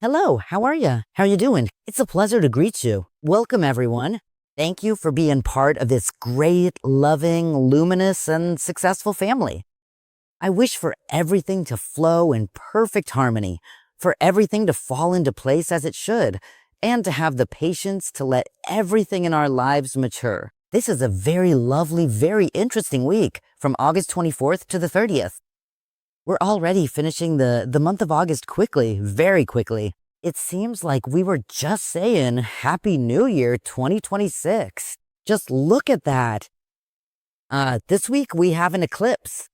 Hello, how are you? How are you doing? It's a pleasure to greet you. Welcome, everyone. Thank you for being part of this great, loving, luminous, and successful family. I wish for everything to flow in perfect harmony, for everything to fall into place as it should, and to have the patience to let everything in our lives mature. This is a very lovely, very interesting week from August 24th to the 30th. We're already finishing the month of August quickly, very quickly. It seems like we were just saying Happy New Year 2026. Just look at that. This week we have an eclipse.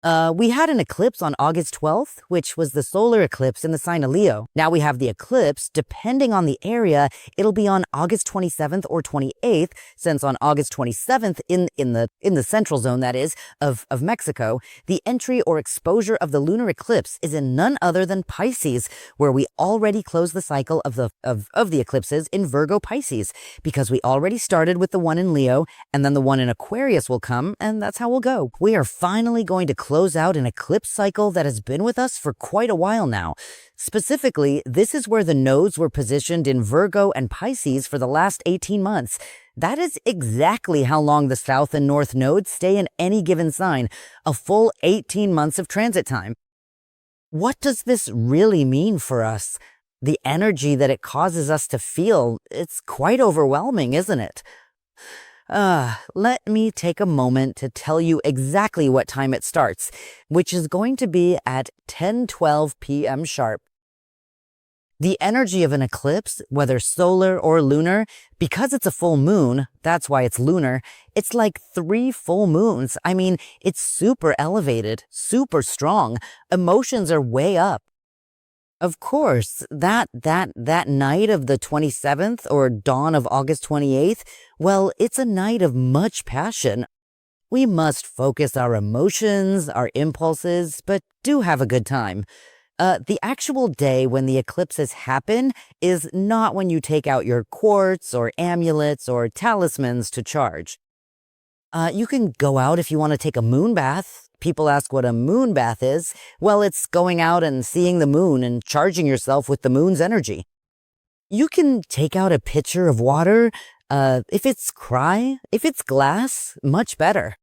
We had an eclipse on August 12th, which was the solar eclipse in the sign of Leo. Now we have the eclipse. Depending on the area, it'll be on August 27th or 28th, since on August 27th in the central zone, that is, of Mexico, the entry or exposure of the lunar eclipse is in none other than Pisces, where we already closed the cycle of the eclipses in Virgo-Pisces, because we already started with the one in Leo, and then the one in Aquarius will come, and that's how we'll go. We are finally going to close out an eclipse cycle that has been with us for quite a while now. Specifically, this is where the nodes were positioned in Virgo and Pisces for the last 18 months. That is exactly how long the south and north nodes stay in any given sign, a full 18 months of transit time. What does this really mean for us? The energy that it causes us to feel, it's quite overwhelming, isn't it? Let me take a moment to tell you exactly what time it starts, which is going to be at 10:12 p.m. sharp. The energy of an eclipse, whether solar or lunar, because it's a full moon, that's why it's lunar, it's like 3 full moons. I mean, it's super elevated, super strong. Emotions are way up. Of course, that night of the 27th or dawn of August 28th, well, it's a night of much passion. We must focus our emotions, our impulses, but do have a good time. The actual day when the eclipses happen is not when you take out your quartz or amulets or talismans to charge. You can go out if you want to take a moon bath. People ask what a moon bath is. Well, it's going out and seeing the moon and charging yourself with the moon's energy. You can take out a pitcher of water. If it's glass, much better.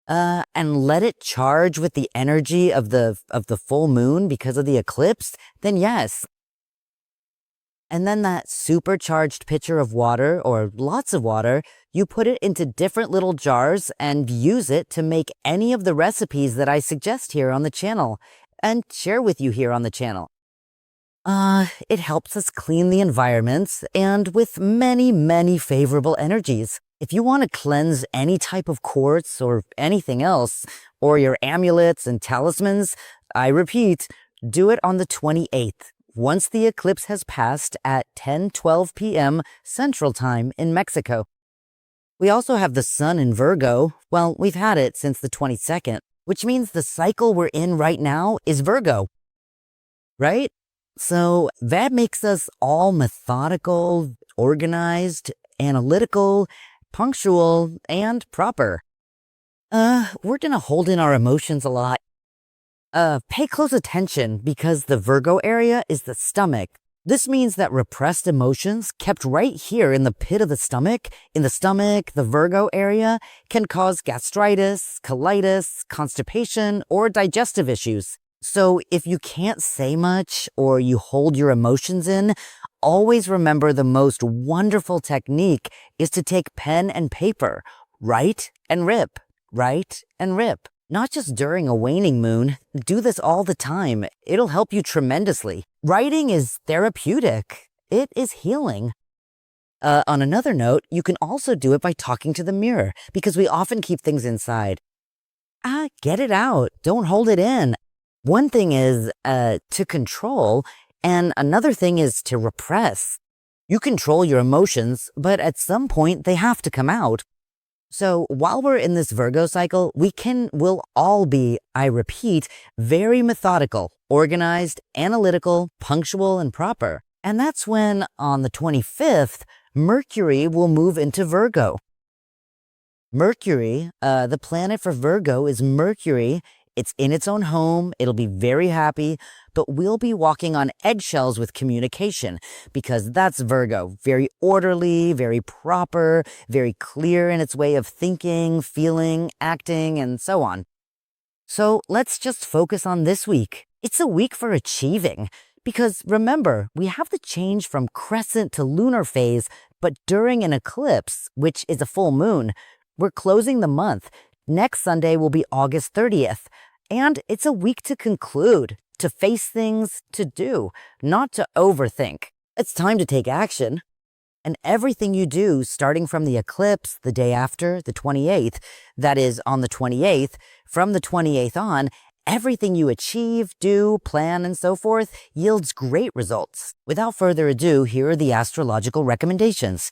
And let it charge with the energy of the full moon because of the eclipse, then yes. And then that supercharged pitcher of water, or lots of water, you put it into different little jars and use it to make any of the recipes that I suggest here on the channel and share with you here on the channel. It helps us clean the environments and with many, many favorable energies. If you want to cleanse any type of quartz or anything else, or your amulets and talismans, I repeat, do it on the 28th. Once the eclipse has passed at 10:12 p.m. Central Time in Mexico. We also have the sun in Virgo. Well, we've had it since the 22nd, which means the cycle we're in right now is Virgo, right? So that makes us all methodical, organized, analytical, punctual, and proper. We're gonna hold in our emotions a lot. Pay close attention because the Virgo area is the stomach. This means that repressed emotions kept right here in the pit of the stomach, the Virgo area, can cause gastritis, colitis, constipation, or digestive issues. So if you can't say much or you hold your emotions in, always remember the most wonderful technique is to take pen and paper, write and rip, write and rip. Not just during a waning moon, do this all the time. It'll help you tremendously. Writing is therapeutic. It is healing. On another note, you can also do it by talking to the mirror because we often keep things inside. Get it out. Don't hold it in. One thing is to control, and another thing is to repress. You control your emotions, but at some point they have to come out. So while we're in this Virgo cycle, we'll all be, I repeat, very methodical, organized, analytical, punctual, and proper. And that's when, on the 25th, Mercury will move into Virgo. Mercury, the planet for Virgo is Mercury It's in its own home. It'll be very happy, but we'll be walking on eggshells with communication because that's Virgo. Very orderly, very proper, very clear in its way of thinking, feeling, acting, and so on. So let's just focus on this week. It's a week for achieving because remember, we have the change from crescent to lunar phase, but during an eclipse, which is a full moon, we're closing the month. Next Sunday will be August 30th, and it's a week to conclude, to face things, to do, not to overthink. It's time to take action. And everything you do, starting from the eclipse the day after, the 28th, that is on the 28th, from the 28th on, everything you achieve, do, plan, and so forth yields great results. Without further ado, here are the astrological recommendations.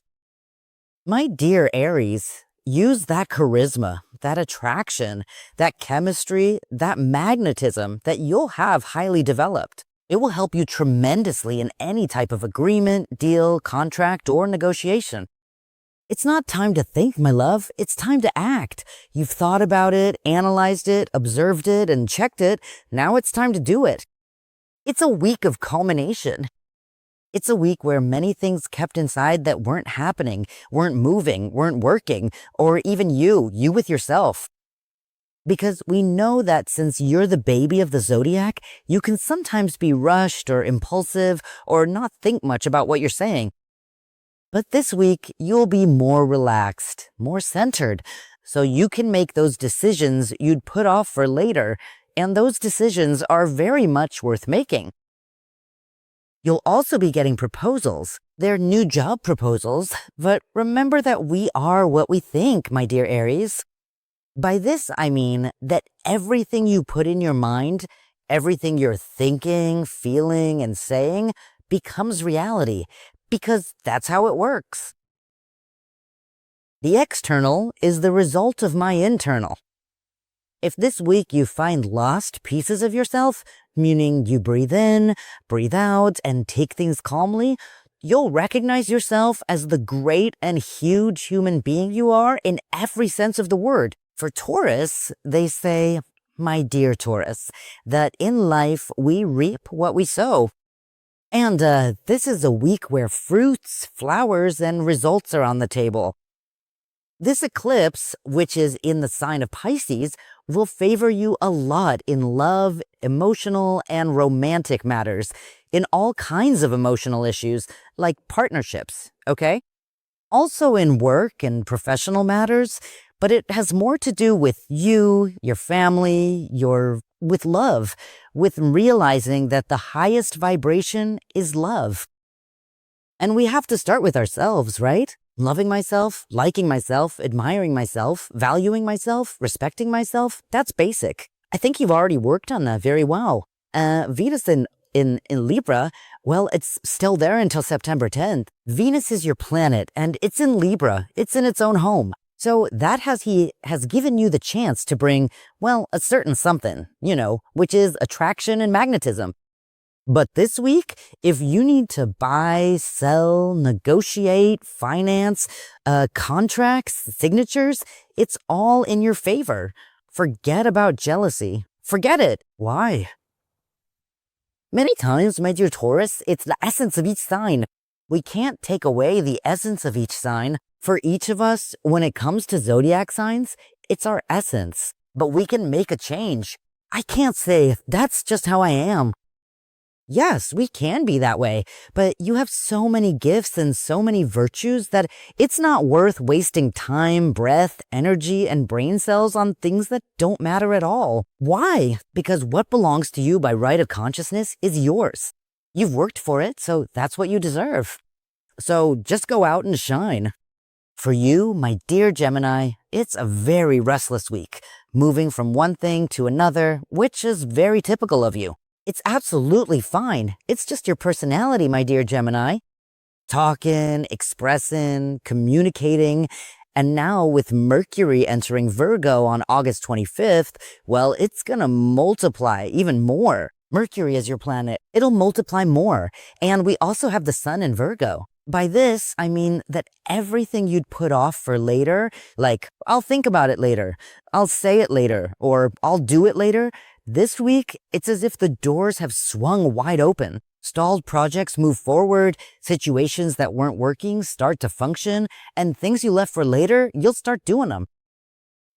My dear Aries, use that charisma, that attraction, that chemistry, that magnetism that you'll have highly developed. It will help you tremendously in any type of agreement, deal, contract, or negotiation. It's not time to think, my love. It's time to act. You've thought about it, analyzed it, observed it, and checked it. Now it's time to do it. It's a week of culmination. It's a week where many things kept inside that weren't happening, weren't moving, weren't working, or even you with yourself. Because we know that since you're the baby of the zodiac, you can sometimes be rushed or impulsive or not think much about what you're saying. But this week, you'll be more relaxed, more centered, so you can make those decisions you'd put off for later, and those decisions are very much worth making. You'll also be getting proposals. They're new job proposals, but remember that we are what we think, my dear Aries. By this, I mean that everything you put in your mind, everything you're thinking, feeling, and saying becomes reality, because that's how it works. The external is the result of my internal. If this week you find lost pieces of yourself, meaning you breathe in, breathe out, and take things calmly, you'll recognize yourself as the great and huge human being you are in every sense of the word. For Taurus, they say, my dear Taurus, that in life we reap what we sow. And this is a week where fruits, flowers, and results are on the table. This eclipse, which is in the sign of Pisces, will favor you a lot in love, emotional, and romantic matters, in all kinds of emotional issues, like partnerships, okay? Also in work and professional matters, but it has more to do with you, your family, with love, with realizing that the highest vibration is love. And we have to start with ourselves, right? Loving myself, liking myself, admiring myself, valuing myself, respecting myself, that's basic. I think you've already worked on that very well. Venus in Libra, well, it's still there until September 10th. Venus is your planet, and it's in Libra. It's in its own home. So that he has given you the chance to bring, well, a certain something, which is attraction and magnetism. But this week, if you need to buy, sell, negotiate, finance, contracts, signatures, it's all in your favor. Forget about jealousy. Forget it. Why? Many times, my dear Taurus, it's the essence of each sign. We can't take away the essence of each sign. For each of us, when it comes to zodiac signs, it's our essence. But we can make a change. I can't say, that's just how I am. Yes, we can be that way, but you have so many gifts and so many virtues that it's not worth wasting time, breath, energy, and brain cells on things that don't matter at all. Why? Because what belongs to you by right of consciousness is yours. You've worked for it, so that's what you deserve. So just go out and shine. For you, my dear Gemini, it's a very restless week, moving from one thing to another, which is very typical of you. It's absolutely fine. It's just your personality, my dear Gemini. Talking, expressing, communicating, and now with Mercury entering Virgo on August 25th, well, it's gonna multiply even more. Mercury is your planet. It'll multiply more. And we also have the sun in Virgo. By this, I mean that everything you'd put off for later, like, I'll think about it later, I'll say it later, or I'll do it later, this week, it's as if the doors have swung wide open. Stalled projects move forward, situations that weren't working start to function, and things you left for later, you'll start doing them.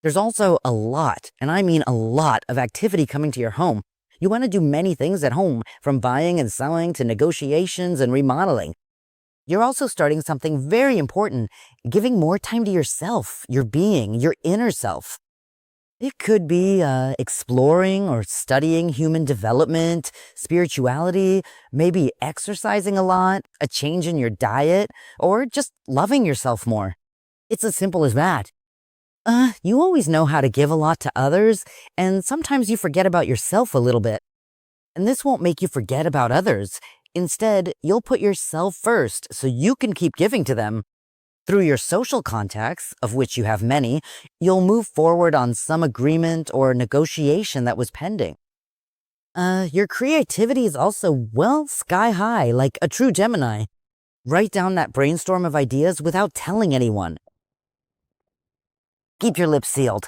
There's also a lot, and I mean a lot, of activity coming to your home. You want to do many things at home, from buying and selling to negotiations and remodeling. You're also starting something very important, giving more time to yourself, your being, your inner self. It could be exploring or studying human development, spirituality, maybe exercising a lot, a change in your diet, or just loving yourself more. It's as simple as that. You always know how to give a lot to others, and sometimes you forget about yourself a little bit. And this won't make you forget about others. Instead, you'll put yourself first so you can keep giving to them. Through your social contacts, of which you have many, you'll move forward on some agreement or negotiation that was pending. Your creativity is also, well, sky high, like a true Gemini. Write down that brainstorm of ideas without telling anyone. Keep your lips sealed.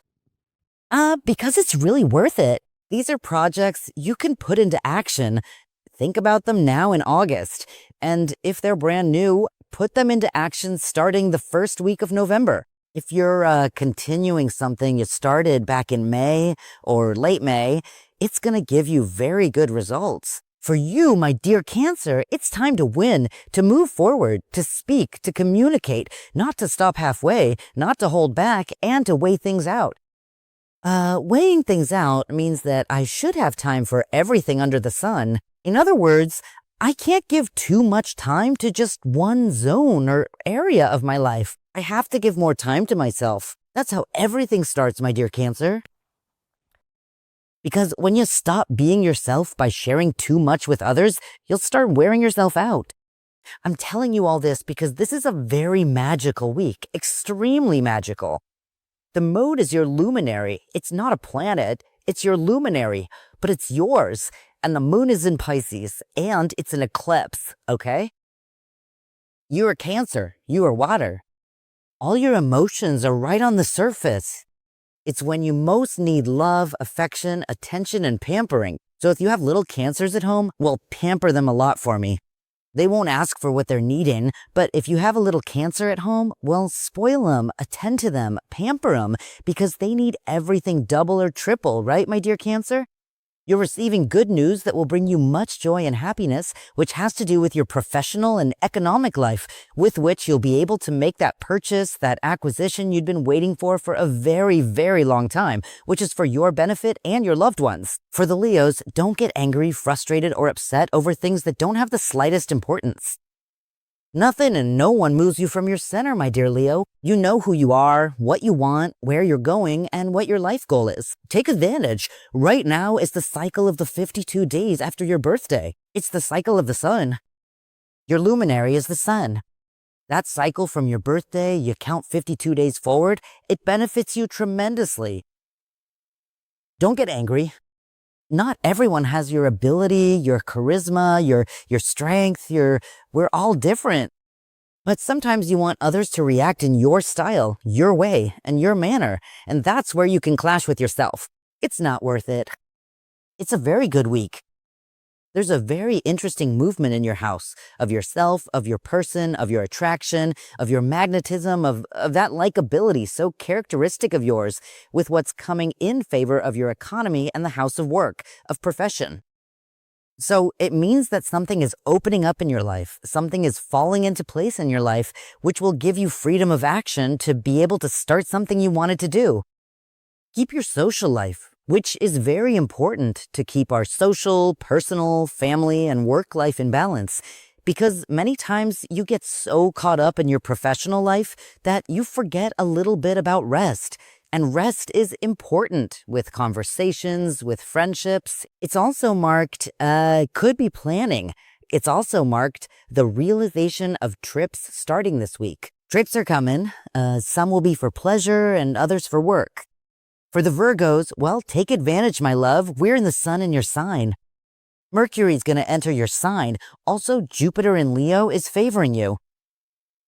Because it's really worth it. These are projects you can put into action. Think about them now in August. And if they're brand new, put them into action starting the first week of November. If you're continuing something you started back in May or late May, it's going to give you very good results. For you, my dear Cancer, it's time to win, to move forward, to speak, to communicate, not to stop halfway, not to hold back, and to weigh things out. Weighing things out means that I should have time for everything under the sun. In other words, I can't give too much time to just one zone or area of my life. I have to give more time to myself. That's how everything starts, my dear Cancer. Because when you stop being yourself by sharing too much with others, you'll start wearing yourself out. I'm telling you all this because this is a very magical week, extremely magical. The moon is your luminary. It's not a planet, it's your luminary, but it's yours. And the moon is in Pisces, and it's an eclipse, okay? You are Cancer, you are water. All your emotions are right on the surface. It's when you most need love, affection, attention, and pampering. So if you have little Cancers at home, well, pamper them a lot for me. They won't ask for what they're needing, but if you have a little Cancer at home, well, spoil them, attend to them, pamper them, because they need everything double or triple, right, my dear Cancer? You're receiving good news that will bring you much joy and happiness, which has to do with your professional and economic life, with which you'll be able to make that purchase, that acquisition you'd been waiting for a very, very long time, which is for your benefit and your loved ones. For the Leos, don't get angry, frustrated, or upset over things that don't have the slightest importance. Nothing and no one moves you from your center, my dear Leo. You know who you are, what you want, where you're going, and what your life goal is. Take advantage. Right now is the cycle of the 52 days after your birthday. It's the cycle of the sun. Your luminary is the sun. That cycle from your birthday, you count 52 days forward, it benefits you tremendously. Don't get angry. Not everyone has your ability, your charisma, your strength, we're all different. But sometimes you want others to react in your style, your way, and your manner, and that's where you can clash with yourself. It's not worth it. It's a very good week. There's a very interesting movement in your house, of yourself, of your person, of your attraction, of your magnetism, of that likability so characteristic of yours, with what's coming in favor of your economy and the house of work, of profession. So it means that something is opening up in your life, something is falling into place in your life, which will give you freedom of action to be able to start something you wanted to do. Keep your social life, which is very important to keep our social, personal, family, and work life in balance, because many times you get so caught up in your professional life that you forget a little bit about rest. And rest is important with conversations, with friendships. It's also marked, could be planning. It's also marked the realization of trips starting this week. Trips are coming. Some will be for pleasure and others for work. For the Virgos, well, take advantage, my love. We're in the sun in your sign. Mercury's going to enter your sign. Also, Jupiter in Leo is favoring you.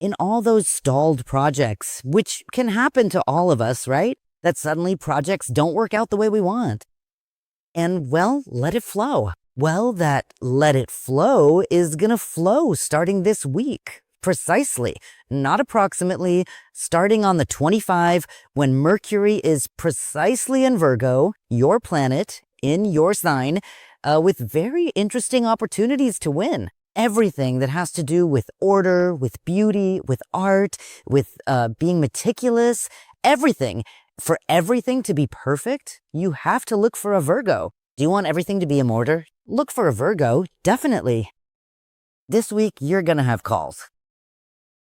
in all those stalled projects, which can happen to all of us, right? That suddenly projects don't work out the way we want. And well, let it flow. Well, that let it flow is gonna flow starting this week. Precisely, not approximately, starting on the 25 when Mercury is precisely in Virgo, your planet, in your sign, with very interesting opportunities to win. Everything that has to do with order, with beauty, with art, with being meticulous, everything. For everything to be perfect, you have to look for a Virgo. Do you want everything to be in order? Look for a Virgo, definitely. This week, you're gonna have calls.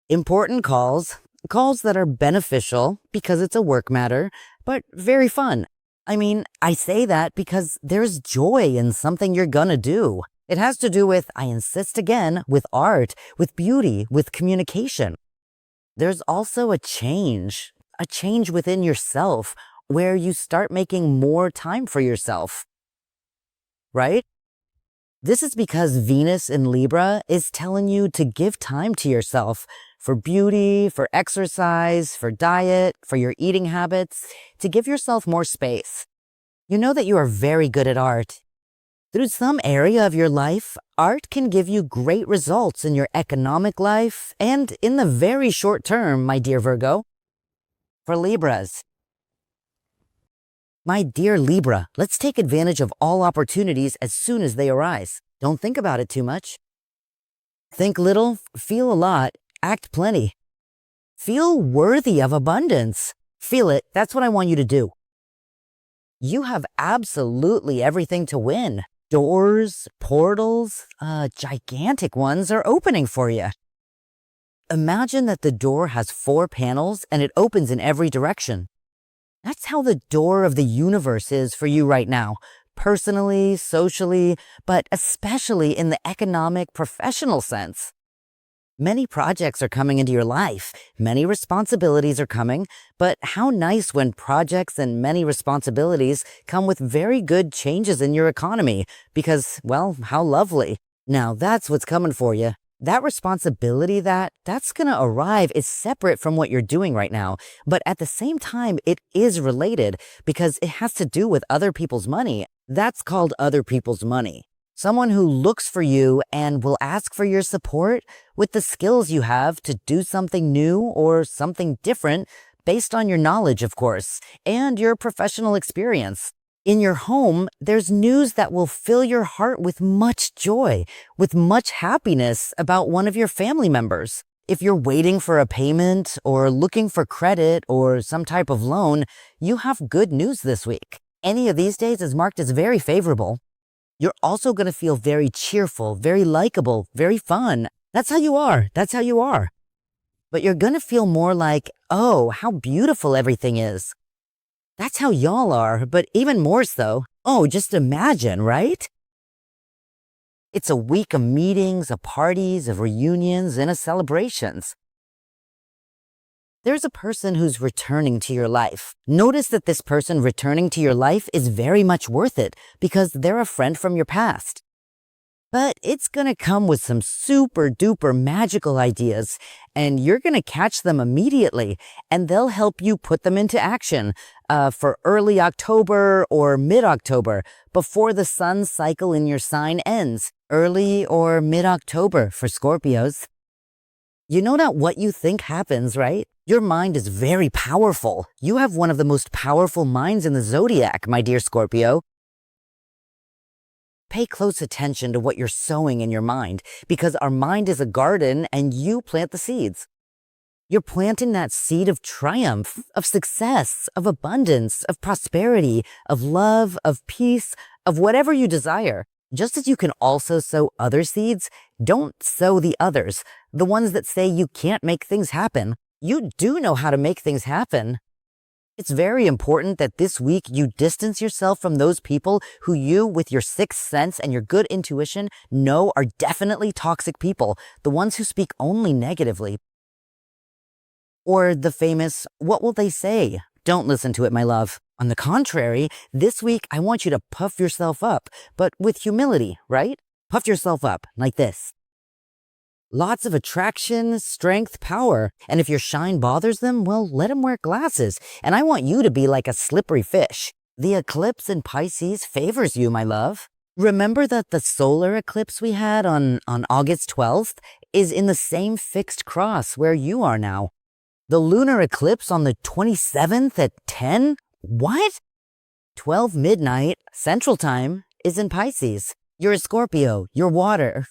Important calls, calls that are beneficial because it's a work matter, but very fun. I mean, I say that because there's joy in something you're gonna do. It has to do with, I insist again, with art, with beauty, with communication. There's also a change within yourself where you start making more time for yourself, right? This is because Venus in Libra is telling you to give time to yourself for beauty, for exercise, for diet, for your eating habits, to give yourself more space. You know that you are very good at art. Through some area of your life, art can give you great results in your economic life and in the very short term, my dear Virgo. For Libras, my dear Libra, let's take advantage of all opportunities as soon as they arise. Don't think about it too much. Think little, feel a lot, act plenty. Feel worthy of abundance. Feel it. That's what I want you to do. You have absolutely everything to win. Doors, portals, gigantic ones are opening for you. Imagine that the door has 4 panels and it opens in every direction. That's how the door of the universe is for you right now, personally, socially, but especially in the economic, professional sense. Many projects are coming into your life. Many responsibilities are coming, but how nice when projects and many responsibilities come with very good changes in your economy because, well, how lovely. Now that's what's coming for you. That responsibility that's going to arrive is separate from what you're doing right now, but at the same time, it is related because it has to do with other people's money. That's called other people's money. Someone who looks for you and will ask for your support with the skills you have to do something new or something different based on your knowledge, of course, and your professional experience. In your home, there's news that will fill your heart with much joy, with much happiness about one of your family members. If you're waiting for a payment or looking for credit or some type of loan, you have good news this week. Any of these days is marked as very favorable. You're also going to feel very cheerful, very likable, very fun. That's how you are. That's how you are. But you're going to feel more like, oh, how beautiful everything is. That's how y'all are, but even more so. Oh, just imagine, right? It's a week of meetings, of parties, of reunions, and of celebrations. There's a person who's returning to your life. Notice that this person returning to your life is very much worth it because they're a friend from your past. But it's going to come with some super duper magical ideas and you're going to catch them immediately and they'll help you put them into action for early October or mid-October before the sun cycle in your sign ends. Early or mid-October for Scorpios. You know that what you think happens, right? Your mind is very powerful. You have one of the most powerful minds in the zodiac, my dear Scorpio. Pay close attention to what you're sowing in your mind because our mind is a garden and you plant the seeds. You're planting that seed of triumph, of success, of abundance, of prosperity, of love, of peace, of whatever you desire. Just as you can also sow other seeds, don't sow the others, the ones that say you can't make things happen. You do know how to make things happen. It's very important that this week you distance yourself from those people who you, with your sixth sense and your good intuition, know are definitely toxic people, the ones who speak only negatively. Or the famous, what will they say? Don't listen to it, my love. On the contrary, this week I want you to puff yourself up, but with humility, right? Puff yourself up like this. Lots of attraction, strength, power. And if your shine bothers them, well, let them wear glasses. And I want you to be like a slippery fish. The eclipse in Pisces favors you, my love. Remember that the solar eclipse we had on August 12th is in the same fixed cross where you are now. The lunar eclipse on the 27th at 10? What? 12 midnight Central Time is in Pisces. You're a Scorpio, you're water.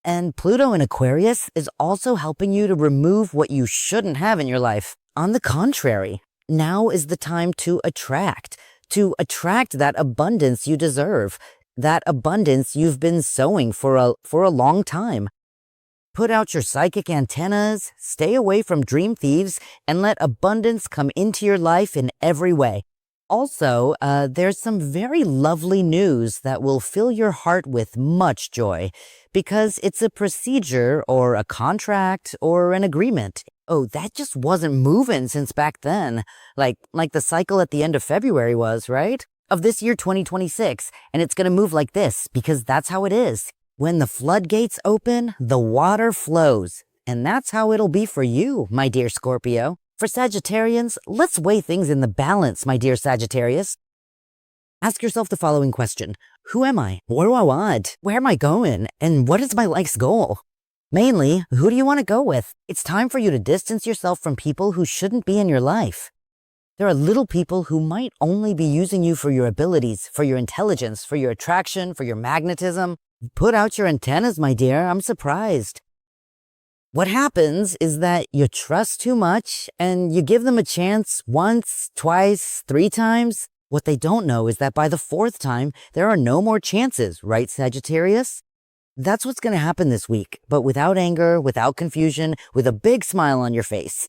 And Pluto in Aquarius is also helping you to remove what you shouldn't have in your life. On the contrary, now is the time to attract that abundance you deserve, that abundance you've been sowing for a long time. Put out your psychic antennas, stay away from dream thieves, and let abundance come into your life in every way. Also, there's some very lovely news that will fill your heart with much joy because it's a procedure or a contract or an agreement. Oh, that just wasn't moving since back then, like the cycle at the end of February was, right? Of this year 2026, and it's going to move like this because that's how it is. When the floodgates open, the water flows, and that's how it'll be for you, my dear Scorpio. For Sagittarians, let's weigh things in the balance, my dear Sagittarius. Ask yourself the following question. Who am I? What do I want? Where am I going? And what is my life's goal? Mainly, who do you want to go with? It's time for you to distance yourself from people who shouldn't be in your life. There are little people who might only be using you for your abilities, for your intelligence, for your attraction, for your magnetism. Put out your antennas, my dear. I'm surprised. What happens is that you trust too much and you give them a chance once, twice, 3 times. What they don't know is that by the 4th time, there are no more chances, right, Sagittarius? That's what's going to happen this week, but without anger, without confusion, with a big smile on your face.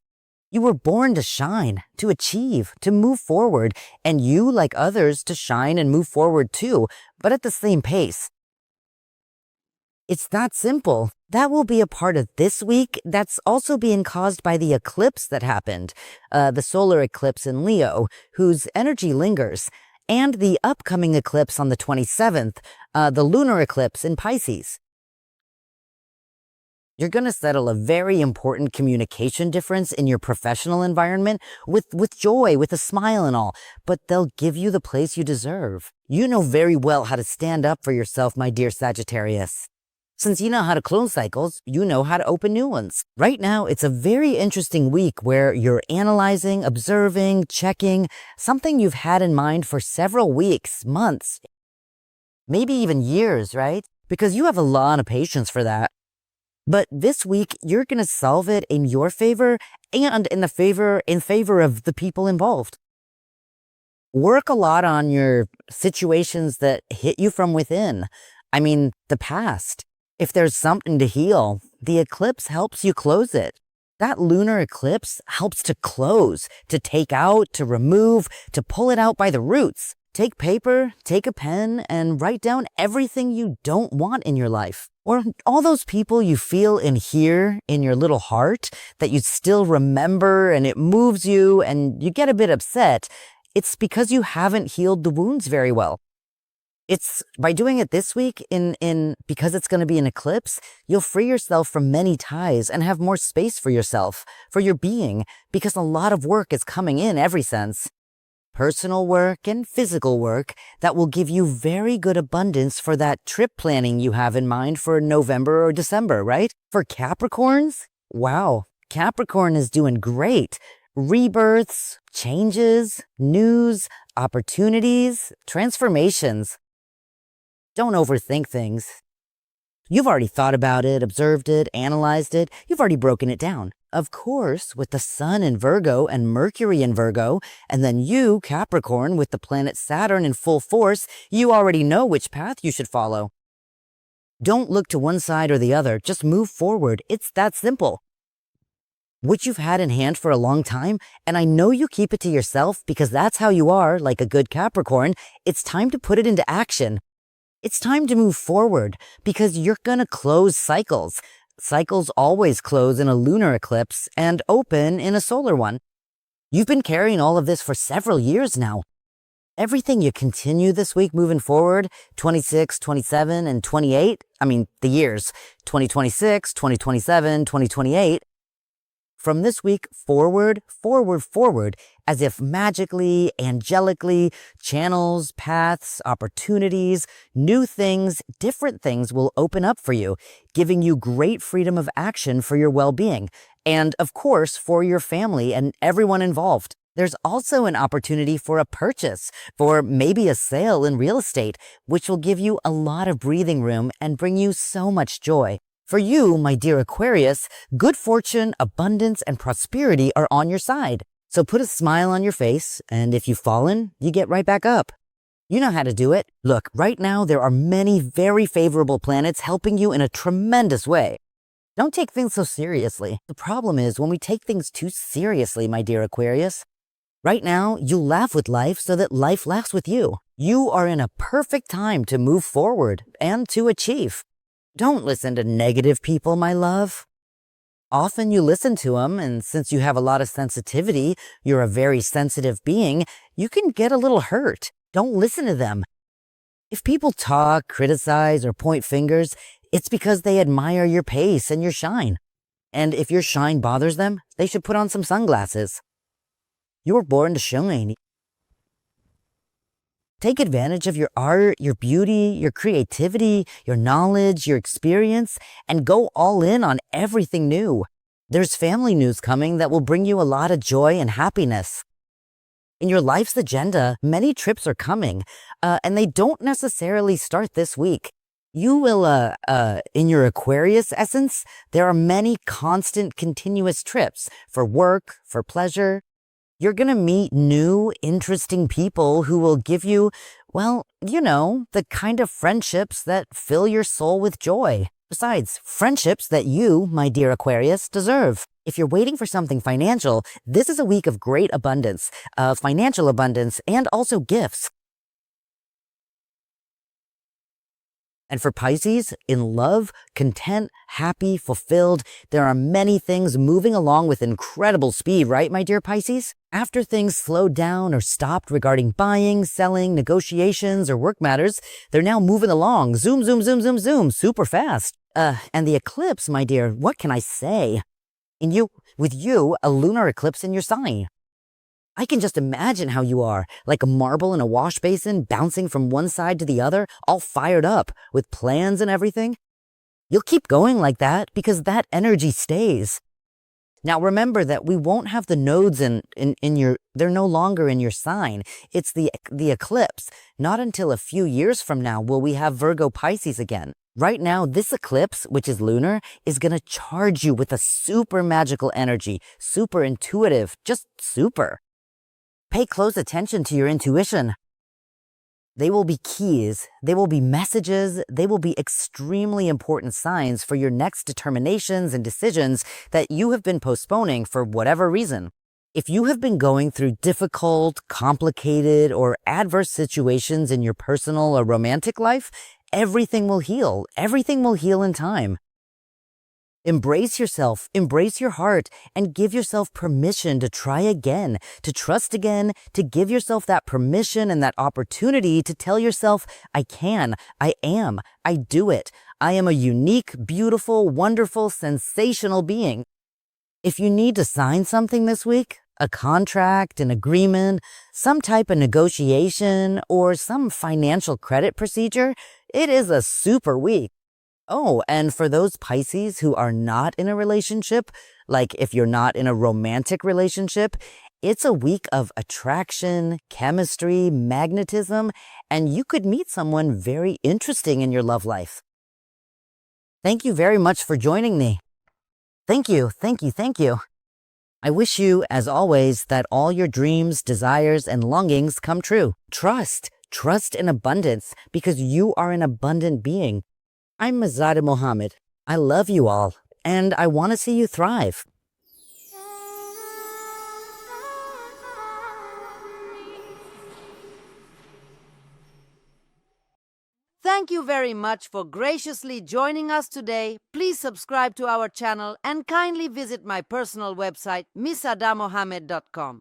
You were born to shine, to achieve, to move forward, and you, like others, to shine and move forward too, but at the same pace. It's that simple. That will be a part of this week that's also being caused by the eclipse that happened, the solar eclipse in Leo, whose energy lingers, and the upcoming eclipse on the 27th, the lunar eclipse in Pisces. You're going to settle a very important communication difference in your professional environment with joy, with a smile and all, but they'll give you the place you deserve. You know very well how to stand up for yourself, my dear Sagittarius. Since you know how to close cycles, you know how to open new ones. Right now, it's a very interesting week where you're analyzing, observing, checking, something you've had in mind for several weeks, months, maybe even years, right? Because you have a lot of patience for that. But this week, you're going to solve it in your favor and in favor of the people involved. Work a lot on your situations that hit you from within. I mean, the past. If there's something to heal, the eclipse helps you close it. That lunar eclipse helps to close, to take out, to remove, to pull it out by the roots. Take paper, take a pen, and write down everything you don't want in your life. Or all those people you feel in here, in your little heart, that you still remember and it moves you and you get a bit upset. It's because you haven't healed the wounds very well. It's by doing it this week, because it's going to be an eclipse, you'll free yourself from many ties and have more space for yourself, for your being, because a lot of work is coming in every sense. Personal work and physical work that will give you very good abundance for that trip planning you have in mind for November or December, right? For Capricorns, wow, Capricorn is doing great. Rebirths, changes, news, opportunities, transformations. Don't overthink things. You've already thought about it, observed it, analyzed it. You've already broken it down. Of course, with the Sun in Virgo and Mercury in Virgo, and then you, Capricorn, with the planet Saturn in full force, you already know which path you should follow. Don't look to one side or the other. Just move forward. It's that simple. What you've had in hand for a long time, and I know you keep it to yourself because that's how you are, like a good Capricorn, it's time to put it into action. It's time to move forward because you're going to close cycles. Cycles always close in a lunar eclipse and open in a solar one. You've been carrying all of this for several years now. Everything you continue this week moving forward, 26, 27, and 28, the years, 2026, 2027, 2028, from this week forward, as if magically, angelically, channels, paths, opportunities, new things, different things will open up for you, giving you great freedom of action for your well-being, and of course, for your family and everyone involved. There's also an opportunity for a purchase, for maybe a sale in real estate, which will give you a lot of breathing room and bring you so much joy. For you, my dear Aquarius, good fortune, abundance, and prosperity are on your side. So put a smile on your face, and if you've fallen, you get right back up. You know how to do it. Look, right now there are many very favorable planets helping you in a tremendous way. Don't take things so seriously. The problem is when we take things too seriously, my dear Aquarius. Right now, you laugh with life so that life laughs with you. You are in a perfect time to move forward and to achieve. Don't listen to negative people, my love. Often you listen to them, and since you have a lot of sensitivity, you're a very sensitive being, you can get a little hurt. Don't listen to them. If people talk, criticize, or point fingers, it's because they admire your pace and your shine. And if your shine bothers them, they should put on some sunglasses. You were born to shine. Take advantage of your art, your beauty, your creativity, your knowledge, your experience, and go all in on everything new. There's family news coming that will bring you a lot of joy and happiness. In your life's agenda, many trips are coming, and they don't necessarily start this week. You will, in your Aquarius essence, there are many constant, continuous trips for work, for pleasure. You're going to meet new, interesting people who will give you, the kind of friendships that fill your soul with joy. Besides, friendships that you, my dear Aquarius, deserve. If you're waiting for something financial, this is a week of great abundance, financial abundance, and also gifts. And for Pisces, in love, content, happy, fulfilled, there are many things moving along with incredible speed, right, my dear Pisces? After things slowed down or stopped regarding buying, selling, negotiations, or work matters, they're now moving along, zoom, zoom, zoom, zoom, zoom, super fast. And the eclipse, my dear, what can I say? With you, a lunar eclipse in your sign. I can just imagine how you are, like a marble in a wash basin, bouncing from one side to the other, all fired up, with plans and everything. You'll keep going like that because that energy stays. Now remember that we won't have the nodes in your, they're no longer in your sign. It's the eclipse. Not until a few years from now will we have Virgo-Pisces again. Right now, this eclipse, which is lunar, is going to charge you with a super magical energy, super intuitive, just super. Pay close attention to your intuition. They will be keys, they will be messages, they will be extremely important signs for your next determinations and decisions that you have been postponing for whatever reason. If you have been going through difficult, complicated, or adverse situations in your personal or romantic life, everything will heal. Everything will heal in time. Embrace yourself, embrace your heart, and give yourself permission to try again, to trust again, to give yourself that permission and that opportunity to tell yourself, I can, I am, I do it. I am a unique, beautiful, wonderful, sensational being. If you need to sign something this week, a contract, an agreement, some type of negotiation, or some financial credit procedure, it is a super week. Oh, and for those Pisces who are not in a relationship, like if you're not in a romantic relationship, it's a week of attraction, chemistry, magnetism, and you could meet someone very interesting in your love life. Thank you very much for joining me. Thank you, thank you, thank you. I wish you, as always, that all your dreams, desires, and longings come true. Trust in abundance, because you are an abundant being. I'm Mizada Mohamed. I love you all, and I want to see you thrive. Thank you very much for graciously joining us today. Please subscribe to our channel and kindly visit my personal website, mizadamohamed.com.